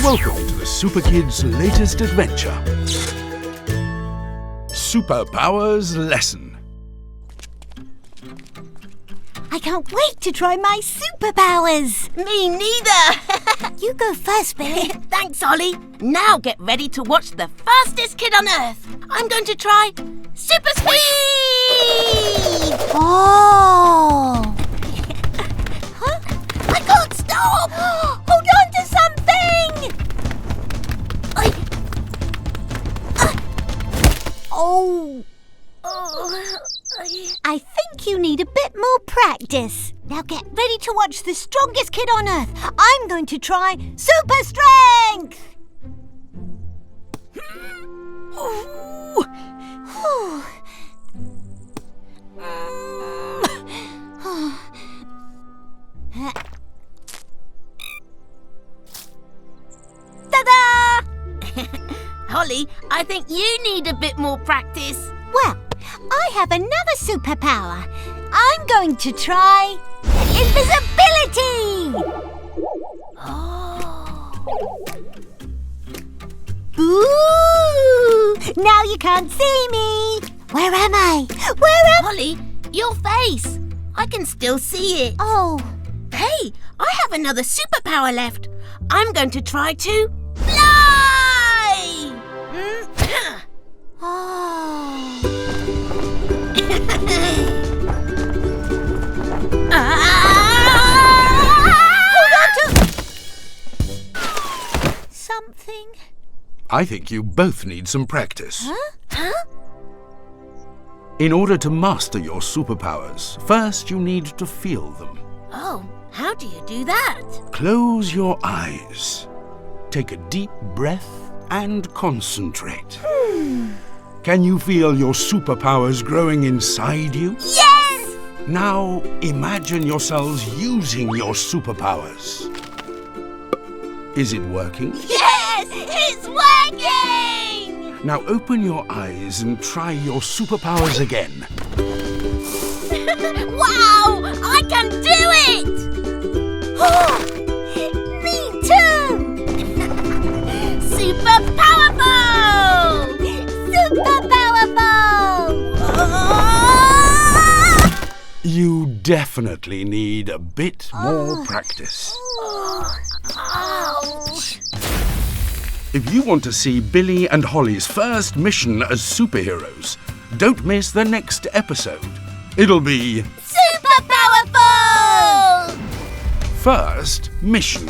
Welcome to the SuperKids' latest adventure. Superpowers Lesson. I can't wait to try my superpowers. Me neither. You go first, Billy. Thanks, Holly. Now get ready to watch the fastest kid on Earth. I'm going to try super speed. Oh! Huh? I can't stop. Hold on to something! Oh! I think you need a bit more practice. Now get ready to watch the strongest kid on Earth. I'm going to try super strength! Ta-da! Holly, I think you need a bit more practice. Well, I have another superpower. I'm going to try invisibility! Ooh! Now you can't see me! Where am I? Holly, your face. I can still see it. Oh! Hey, I have another superpower left. I'm going to try to fly! Oh! Hold on to something. I think you both need some practice. Huh? In order to master your superpowers, first you need to feel them. Oh, how do you do that? Close your eyes. Take a deep breath and concentrate. Can you feel your superpowers growing inside you? Yes! Now imagine yourselves using your superpowers. Is it working? Yes! It's working! Now open your eyes and try your superpowers again. Wow! I can do it! Me too! Super powerful! Super powerful! You definitely need a bit more practice. Ouch! If you want to see Billy and Holly's first mission as superheroes, don't miss the next episode. It'll be Super powerful! First Mission.